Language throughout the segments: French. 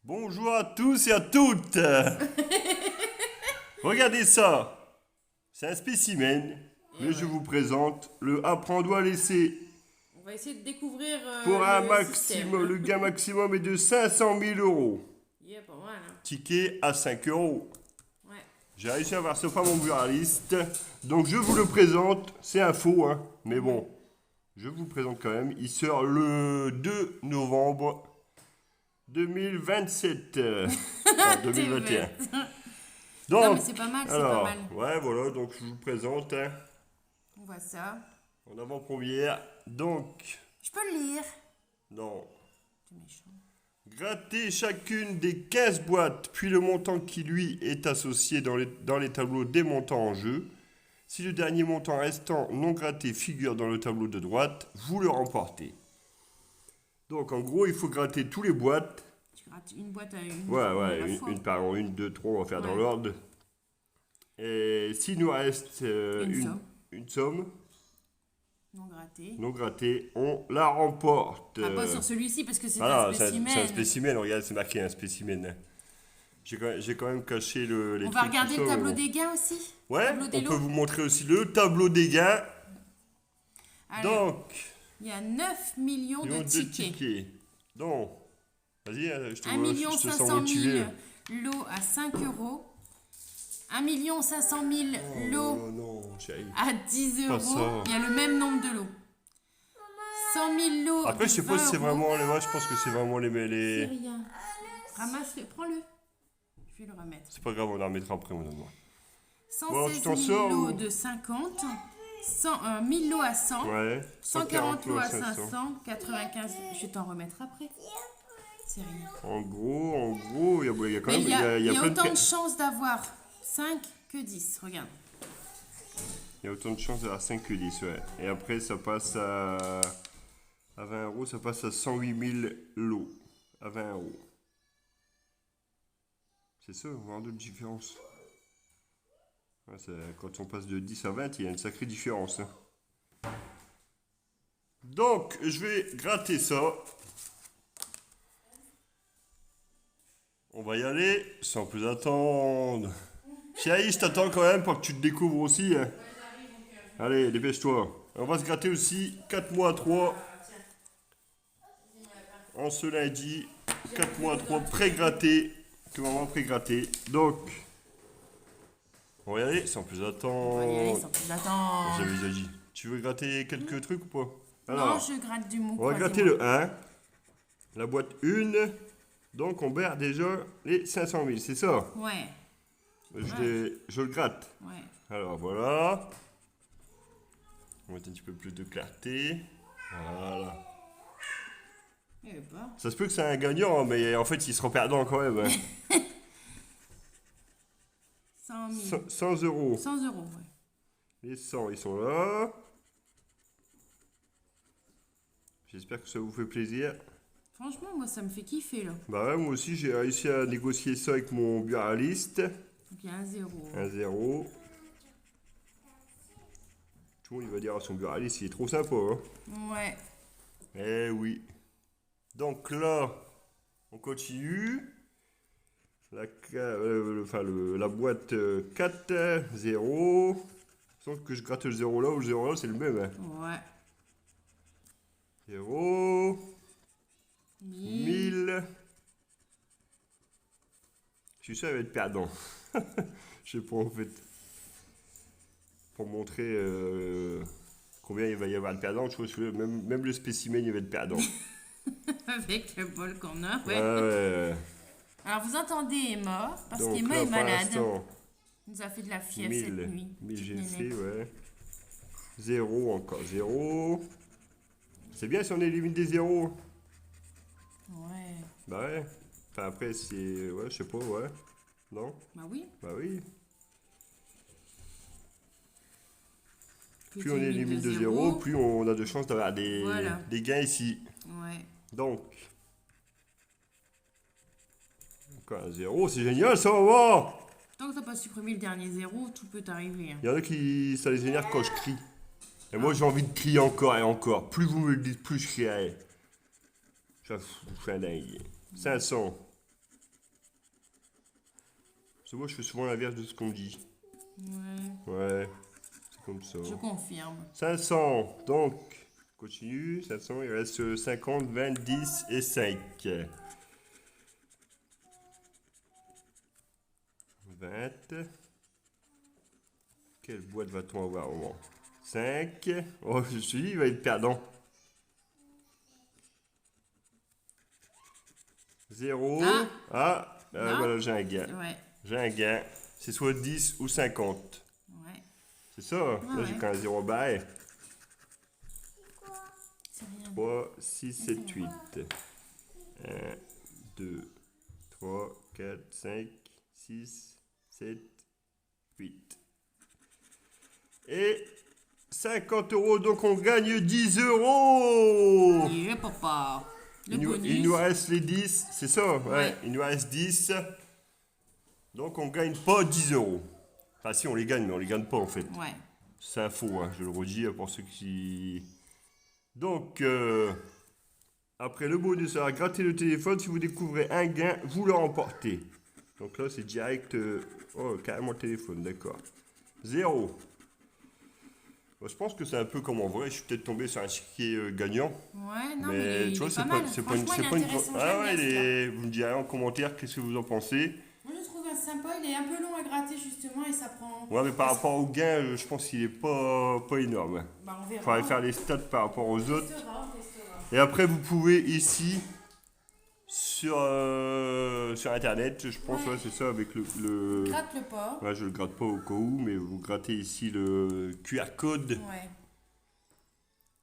Bonjour à tous et à toutes. Regardez ça. C'est un spécimen, mais je vous présente le apprendre à laisser. On va essayer de découvrir Pour un le maximum, le gain maximum est de 500 000 euros. Yeah, pas mal, hein. Ticket à 5 euros. Ouais. J'ai réussi à avoir ce pas mon buraliste. Donc je vous le présente. C'est un faux, hein. Mais bon, je vous le présente quand même. Il sort le 2 novembre 2027. Enfin, 2021. Donc, Non, mais c'est pas mal, c'est pas mal. ouais, voilà, donc je vous le présente, hein, On voit ça. en avant-première. Donc, Je peux le lire. non. C'est méchant. Grattez chacune des 15 boîtes, puis le montant qui lui est associé dans les tableaux des montants en jeu. Si le dernier montant restant non gratté figure dans le tableau de droite, vous le remportez. Donc en gros, il faut gratter tous les boîtes. Tu grattes une boîte à une. Ouais, une par an, une, deux, trois, on va faire dans Ouais. l'ordre. Et s'il nous reste une somme Non gratté. non grattée, on la remporte. Ah, pas sur celui-ci parce que c'est Ah un non, spécimen. c'est un spécimen, regarde, c'est marqué un spécimen. Hein. J'ai quand même caché les On trucs. va regarder tout le ça, tableau mais bon. des gains aussi. Ouais, Tableau des on peut lots. vous montrer aussi le tableau des gains. Alors, Donc, il y a 9 millions de tickets. Donc, vas-y, je te 1 vois, je te sens 500 motivé. 000 lots à 5 euros. 1 500 000 Oh lots non, non, chérie. à 10 Pas euros. ça. Il y a le même nombre de lots. 100 000 lots. Après, de je sais pas si 20 c'est euros. vraiment les. Moi, je pense que c'est vraiment C'est les. rien. Ramasse-le, prends-le. Je vais le remettre. C'est pas grave, on en remettra après, mon amour. 116 tu t'en 000 sors lots ou- de 50, 1000 lots à 100, Ouais. 140 lots à 500. 500, 95. Je vais t'en remettre après. C'est rien. En gros, il y a quand Mais même. il y a, Il y a plein autant de de. chances d'avoir 5 que 10. Regarde. Il y a autant de chances d'avoir 5 que 10, ouais. Et après, ça passe à 20 euros, ça passe à 108 000 lots. À 20 euros. C'est ça, vraiment de différence. Ouais, quand on passe de 10 à 20, il y a une sacrée différence. Hein. Donc, je vais gratter ça. On va y aller sans plus attendre. Chérie, je t'attends quand même pour que tu te découvres aussi. Hein. Allez, dépêche-toi. On va se gratter aussi 4 mois à 3. En ce lundi, 4 mois à 3 pré-gratté. Tout vraiment pré-gratté. Donc, on va y aller sans plus On attendre. va y aller sans plus attendre. J'avais déjà dit. Tu veux gratter quelques trucs ou pas? Non, je gratte du mou. on va gratter le 1. La boîte 1. Donc, on perd déjà les 500 000, c'est ça? Ouais, Je le gratte. ouais. Alors, voilà. On va mettre un petit peu plus de clarté. Voilà. Eh ben, Ça se peut que c'est un gagnant, mais en fait, il sera perdant quand même. Hein. 100 000. 100 euros. 100 euros, ouais. Les 100, ils sont là. J'espère que ça vous fait plaisir. Franchement, moi, ça me fait kiffer, là. Bah ouais, moi aussi, j'ai réussi à négocier ça avec mon buraliste. Donc, il y a un 0. 1-0. Tout le monde il va dire à son buraliste, il est trop sympa. Hein. Ouais. Eh oui. Donc là, on continue. La boîte 4, 0. Sauf que je gratte le 0 là ou le 0 là, c'est le même. Hein. Ouais. 0, 1000. 1000. Je suis sûr qu'elle va être perdant. Je sais pas en fait. Pour montrer combien il va y avoir de perdants, je pense que même le spécimen il va être perdant. Avec le bol qu'on a, ouais. Ouais. Alors, vous entendez Emma, parce Donc qu'Emma là, est pour malade. l'instant, Il nous a fait de la fièvre cette 1000, nuit. 1000 Petite j'ai nénette. fait, ouais. 0, encore 0. C'est bien si on élimine des zéros. Ouais. Bah ouais. Enfin après, c'est... Ouais, je sais pas, ouais. Non? Bah oui. Bah oui. Plus Plus on élimine de zéros, plus on a de chances d'avoir Voilà. des gains ici. Ouais. Donc... Encore un 0, c'est génial ça, va voir. Tant que t'as pas supprimé le dernier 0, tout peut arriver. Hein. Il y en a qui, ça les énerve quand je crie. Et moi, j'ai envie de crier encore et encore. Plus vous me le dites, plus je crierai. Je suis un dingue. 500. que moi, je fais souvent l'inverse de ce qu'on me dit. Ouais, Ouais, c'est comme ça. je confirme. 500, donc, continue. 500, il reste 50, 20, 10 et 5. 20. Quelle boîte va-t-on avoir au moment? 5. Oh, je suis dit, il va être perdant. 0. Ah. Ah, Ah. voilà, j'ai un gain. Ouais, J'ai un gain. C'est soit 10 ou 50. ouais. C'est ça? Là, j'ai ouais. quand même 0 bail. C'est rien. 3, 6, 7, 8. 1, 2, 3, 4, 5, 6, 7, 8. Et 50 euros, donc on gagne 10 euros. Yeah, papa. Le Il bonus. nous reste les 10, c'est ça? Ouais. Il nous reste 10. Donc on gagne pas 10 euros. Enfin si, on les gagne, mais on les gagne pas en fait. Ouais. C'est un faux, hein, je le redis pour ceux qui... Donc, après le bonus, alors gratter le téléphone, si vous découvrez un gain, vous le remportez. Donc là, c'est direct... oh, carrément le téléphone, d'accord. 0. Bon, je pense que c'est un peu comme en vrai, je suis peut-être tombé sur un chiquier gagnant. Ouais, non, Mais il tu vois, est c'est pas pas, mal. c'est pas une... Franchement, c'est il est pas une... intéressant. Ah J'aime ouais, bien celui-là. vous me direz en commentaire qu'est-ce que vous en pensez. Moi, je trouve sympa. Il est un peu long à gratter, justement, et ça prend... Ouais, mais par rapport au gain, je pense qu'il est pas énorme. Bah, on verra. Faudrait faire les stats par rapport aux On autres. testera, on testera. Et après, vous pouvez ici, sur internet, je pense, ouais, c'est ça, avec le... Gratte le pas. Ouais, je le gratte pas au cas où, mais vous grattez ici le QR code. Ouais.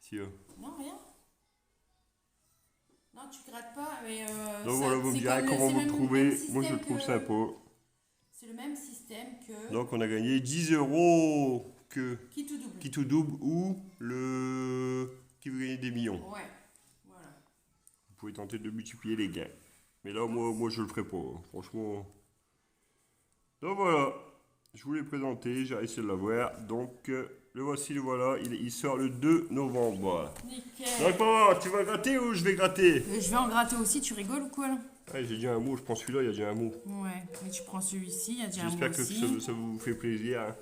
Si, Non, rien. Non, tu grattes pas, mais... donc ça- voilà, vous me c'est direz comme comment c'est vous le même trouvez. système Moi, je le trouve que- sympa. C'est le même système que... Donc, on a gagné 10 euros que Qui tout double. qui tout double ou le qui veut gagner des millions. Ouais, voilà. Vous pouvez tenter de multiplier les gains. Mais là, moi je le ferai pas, hein, franchement. Donc voilà, je vous l'ai présenté, j'ai réussi à l'avoir. Donc, le voici, le voilà, il sort le 2 novembre. Nickel. Donc, maman, tu vas gratter ou je vais gratter? Je vais en gratter aussi, tu rigoles ou quoi là? Ouais, j'ai déjà un mot, je prends celui-là, il y a déjà un mot. Ouais, mais tu prends celui-ci, il y a déjà un mot J'espère que aussi. ça vous fait plaisir. Hein.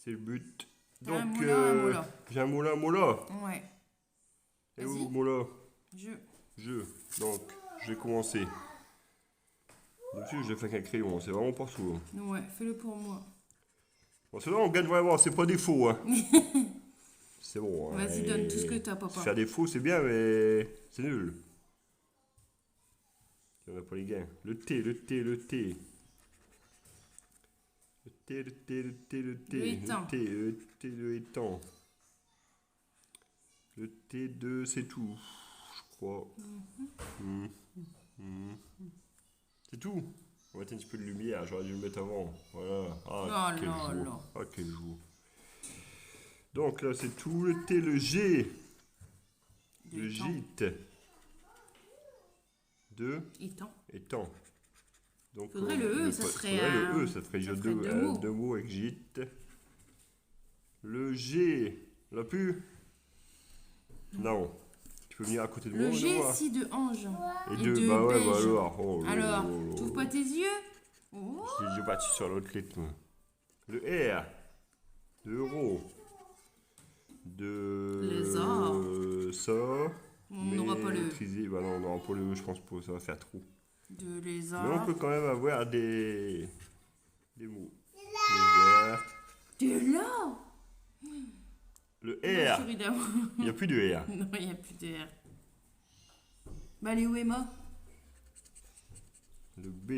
C'est le but. T'as un Donc, mot là, un mot là. j'ai un mot là, un mot là. Ouais. Et où, Vas-y. mot là? Je. Donc, je vais commencer. D'habitude, je l'ai fait avec un crayon, c'est vraiment pas souvent. Ouais, fais-le pour moi. Bon, ceux-là, on gagne vraiment, c'est pas des faux. Hein. C'est bon. Vas-y, donne tout ce que t'as, papa. Faire des faux, c'est bien, mais c'est nul. On n'a pas les gains. Le T, le T, le T. Le T, le T, le T, le T. Le étang. Le T, le T, le étang. Le T2, c'est tout, je crois. C'est tout. On va mettre un petit peu de lumière, j'aurais dû le mettre avant. Voilà. Ah, Oh quel là jour. là. Ah, quel jour. Donc là, c'est tout. Le T, le G. De Le étang. gîte. De Étang. étang. Donc, Faudrait le E, ça serait faudrait un- le E, ça ferait ça déjà ferait deux mots. avec gîte. Le G. L'a pu? Non. Tu peux venir à côté de moi Le de G, moi. si de ange. Et Et deux, de bah ouais, beige. bah alors. Oh là Alors, là là t'ouvres là. pas tes yeux? Oh. J'ai parti sur l'autre lettre. Moi. Le R. De euro. De. Lézard. Ça. On n'aura pas le E. Maîtriser. Bah non, on n'aura pas le E, je pense pas. Ça va faire trop. De Mais on lézard. peut quand même avoir des mots. Les verts. De là. Le Ma R. chérie d'amour. Il n'y a plus de R. Non, il n'y a plus de R. Bah, elle est où Emma? Le B.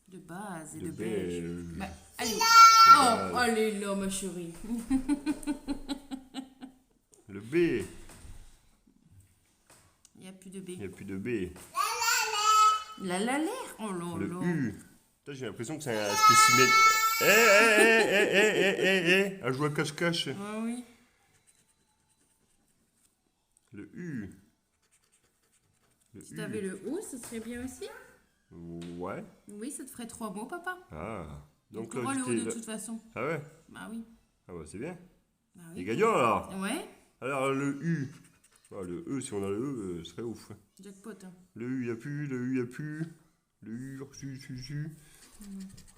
De base et Le de B. beige. le- Bah, allez. le Oh, base. elle est là, ma chérie. Le B. Il n'y a plus de B. Il n'y a plus de B. La l'air. Oh là Le là. U. Putain, j'ai l'impression que c'est un spécimen. Eh, à jouer à cache-cache. Ah oui. Le U. Le Si U. t'avais le O, ça serait bien aussi. Ouais. Oui, ça te ferait 3 mots, papa. Ah. Donc Tu auras là, le O j'étais de là- toute façon. Ah ouais. Bah oui. Ah bah c'est bien. Bah Il est oui. gagnant alors. Ouais. Alors le U. Ah, le E, si on a le E, ce serait ouf. Jackpot. Hein. Le U, il n'y a plus. Le U, il n'y a plus.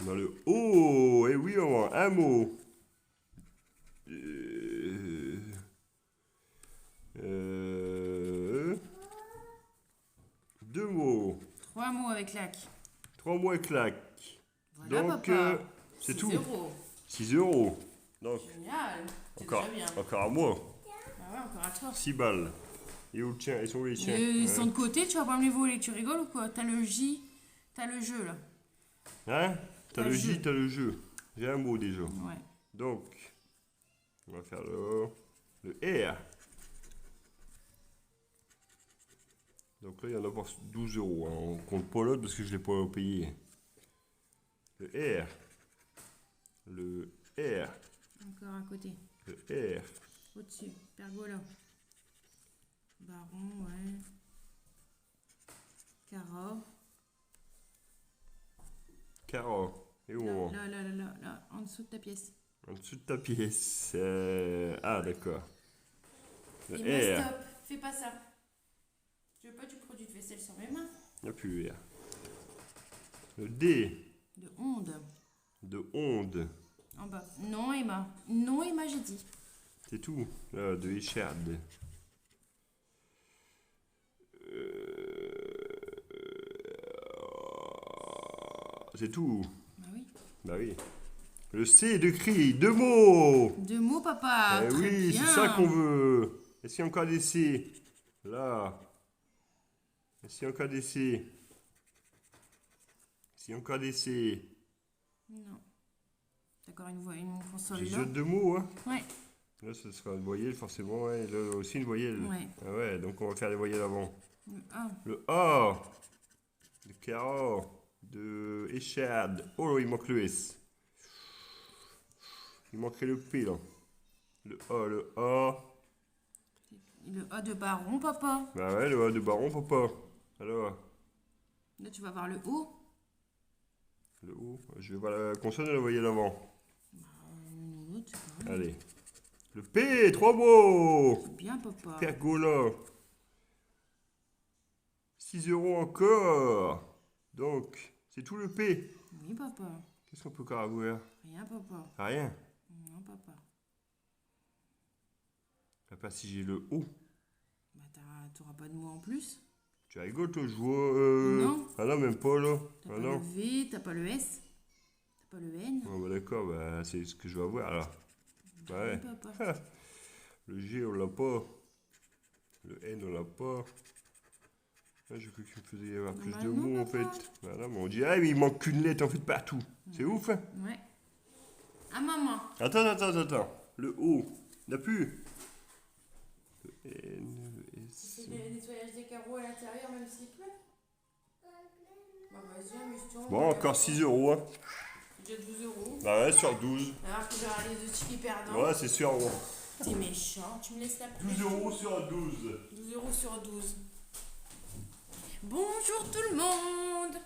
On a le O. Et oui, on a un mot. Deux mots. 3 mots avec lac. 3 mots et claque. Voilà, Donc, papa. c'est 6 tout. euros. 6 euros. Donc, Génial. C'est encore, déjà bien. encore à moi. Bah ouais, encore à toi. 6 balles. Et où le tien? Ils sont où les tiens? Ils sont de côté, tu vas pas me les voler. Tu rigoles ou quoi? T'as le J, t'as le jeu là. Hein? T'as Le le jeu. J, t'as le jeu. J'ai un mot déjà. Ouais. Donc, on va faire le R. Donc là, il y en a pour 12 euros. Hein. On compte pas l'autre parce que je ne l'ai pas payé. Le R. Le R. Encore à côté. Le R. Au-dessus. Pergola. Baron, ouais. Carreau. Carreau. Et où on va? Là, en dessous de ta pièce. En dessous de ta pièce. Ah, d'accord. Le Et mais R. stop, fais pas ça. Je veux pas du produit de vaisselle sur mes mains. Il n'y a plus le R. Le D. De onde. De onde. En bas. Non, Emma. Non, Emma, j'ai dit. C'est tout. Là, de écharde. C'est tout. Bah oui. Bah oui. Le C de cri. 2 mots. 2 mots, papa. Eh Très oui, bien. c'est ça qu'on veut. Est-ce qu'il y a encore des C? Là. Est-ce qu'il y a encore des C? Est-ce qu'il y a encore des C? Non. D'accord, une console J'ai là. juste 2 mots, hein. Ouais. Là, ce sera une voyelle, forcément. Ouais. Et là aussi, une voyelle. Ouais. Ah ouais, donc on va faire les voyelles avant. Le A. Le A. De carreau. De écharde. Oh, il manque le S. Il manquerait le P, là. Le A, le A. Le A de baron, papa. Bah ouais, le A de baron, papa. Alors, Là, tu vas voir le O. le O. Je vais voir la consonne et la voyelle avant. L'autre, c'est pareil. Allez. Le P, 3 mots. C'est bien, papa. Pergola. 6 euros encore. Donc, c'est tout le P. Oui, papa. Qu'est-ce qu'on peut encore avoir? Rien, papa. Rien. Non, papa. Pas si j'ai le O. Bah, t'auras pas de mots en plus. Tu rigoles, toi, je vois. Non. Ah non, même pas là. T'as Ah pas non. le V, t'as pas le S. T'as pas le N. Ah, bah, d'accord, bah, c'est ce que je vais avoir là. Ouais. Oui, papa. Le G, on l'a pas. Le N, on l'a pas. Ah, j'ai cru qu'il me faisait y avoir plus de Normalement, mots en papa. fait. Voilà, mais on dit, ah, mais il manque qu'une lettre en fait partout. C'est ouf, hein? Ouais. À maman. Attends. Le O, il n'y a plus. Le N, le S. C'est le nettoyage des carreaux à l'intérieur, même s'il pleut. Bah, vas-y, amuse-toi. Bon, encore 6 euros, hein. Déjà 12 euros. Bah ouais, sur 12. Alors que j'aurai les deux tickets perdants. Ouais, c'est sûr. Bon. T'es méchant, tu me laisses la 12 euros sur 12. 12 euros sur 12. Bonjour tout le monde.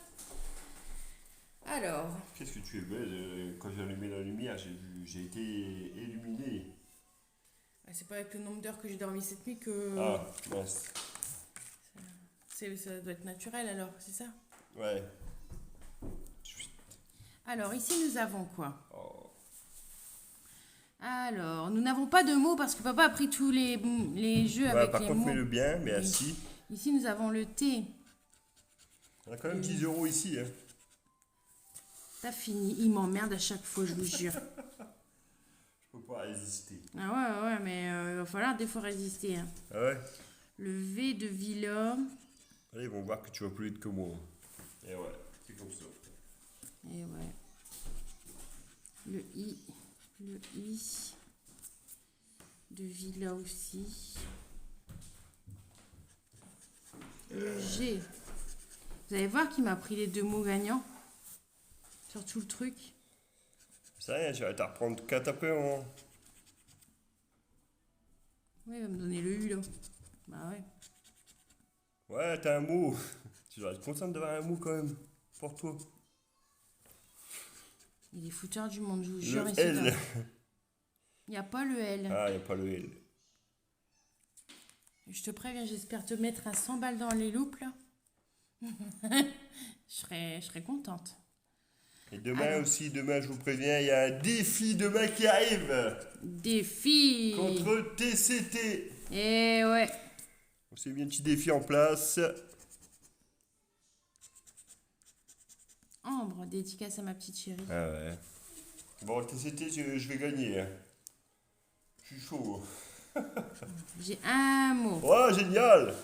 Alors, Qu'est-ce que tu es belle. Quand j'ai allumé la lumière, j'ai été illuminé. c'est pas avec le nombre d'heures que j'ai dormi cette nuit que Ah, mince. ça doit être naturel alors, c'est ça? Ouais. Alors, ici nous avons quoi? Oh. Alors, nous n'avons pas de mots parce que papa a pris tous les jeux Ouais, avec par les contre, mots. mets-le bien, mais Oui. assis. Ici nous avons le T. On a quand même 10 euros ici. Hein. T'as fini, il m'emmerde à chaque fois, je vous jure. Je peux pas résister. Ah ouais, mais il va falloir des fois résister. Hein. Ah ouais? Le V de Villa. Allez, ils vont voir que tu vas plus vite que moi. Et ouais, c'est comme ça. Et ouais. Le I de Villa aussi. Le G. Vous allez voir qu'il m'a pris les 2 mots gagnants sur tout le truc. Ça y est, tu vas te reprendre 4 après. Hein. Oui, il va me donner le U là. Bah ouais. Ouais, t'as un mot. Tu dois être contente d'avoir un mot quand même. Pour toi. Il est fouteur du monde, je vous jure. Le ici, L. là. Il n'y a pas le L. Ah, il n'y a pas le L. Je te préviens, j'espère te mettre à 100 balles dans les loupes là. je serais contente. Et demain Alors. aussi, demain, je vous préviens, il y a un défi demain qui arrive Défi. contre TCT. Eh ouais. On s'est mis un petit défi en place. Ambre, dédicace à ma petite chérie. Ah ouais. Bon, TCT, je vais gagner. Hein. Je suis chaud. J'ai un mot. Oh, génial!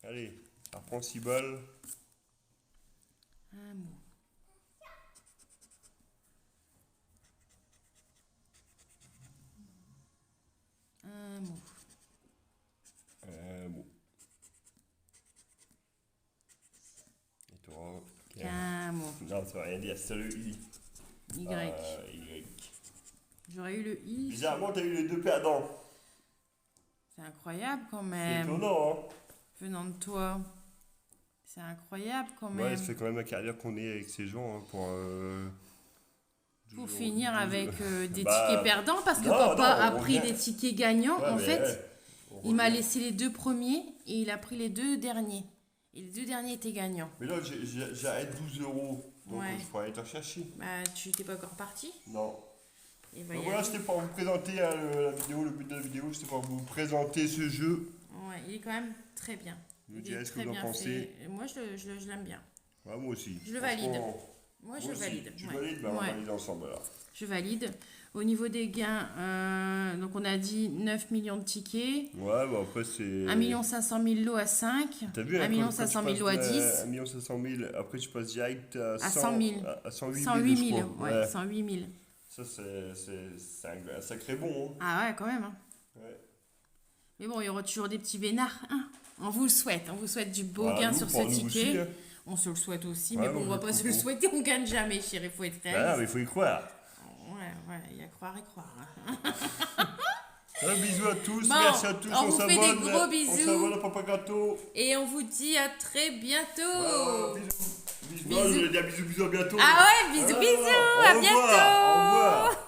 Allez, ça reprend 6 balles. Un mot. Un mot. Bon. Et toi? Qu'un mot. Non, ça va rien dire, c'est le I. Y. Y. J'aurais eu le I. Bizarrement, t'as eu les deux perdants. C'est incroyable quand C'est même. étonnant, hein? Venant de toi. C'est incroyable quand Ouais, même. ça fait quand même la carrière qu'on est avec ces gens hein, pour Finir avec des Bah, tickets perdants parce que non, papa non, a on pris revient. des tickets gagnants. Ouais, En mais, fait, ouais, on il m'a revient. laissé les 2 premiers et il a pris les 2 derniers. Et les 2 derniers étaient gagnants. Mais là, j'arrête 12 €. Donc, Ouais. je pourrais aller t'en chercher. Bah, tu t'es pas encore parti. Non. Et bah, Donc y voilà, a- c'était pour vous présenter hein, la vidéo. Le but de la vidéo, c'était pour vous présenter ce jeu. Ouais, il est quand même très bien. Vous me Il direz est ce que très vous en bien pensez. fait. Moi, je l'aime bien. Ouais, moi aussi. Je le valide. Franchement, Moi, je moi aussi. valide. Tu Ouais. valides? Bah, on Ouais. valide ensemble alors. Je valide. Au niveau des gains, donc on a dit 9 millions de tickets. Ouais, bah après, c'est. 1 500 000 lots à 5. T'as vu, 1 500 000 lots à 10. 1 500 000, après tu passes direct à, À 100 000. à 108 000. 108 je 000. crois. Ouais, 108 000. Ça, c'est un sacré bon. Hein. Ah ouais, quand même. Hein. Ouais. Mais bon, il y aura toujours des petits vénards. Hein. On vous le souhaite. On vous souhaite du beau Voilà, gain nous, sur pour ce nous ticket. aussi, hein. On se le souhaite aussi, Ouais, mais bon, on va nous, pas se le pour- souhaiter. On gagne jamais, chérie. Faut être Ah, réaliste. mais il faut y croire. Ouais, il y a croire et croire. Hein. Un bisou à tous, Bon, merci à tous. on vous fait des s'abonne, gros On bisous. s'abonne à Papa Gâteau. Et on vous dit à très bientôt. Voilà, bisous. Bisous. Non, Bisous. je vais dire bisous à bientôt. Ah ouais, bisous, Ah, bisous. au À revoir, bientôt. Au revoir.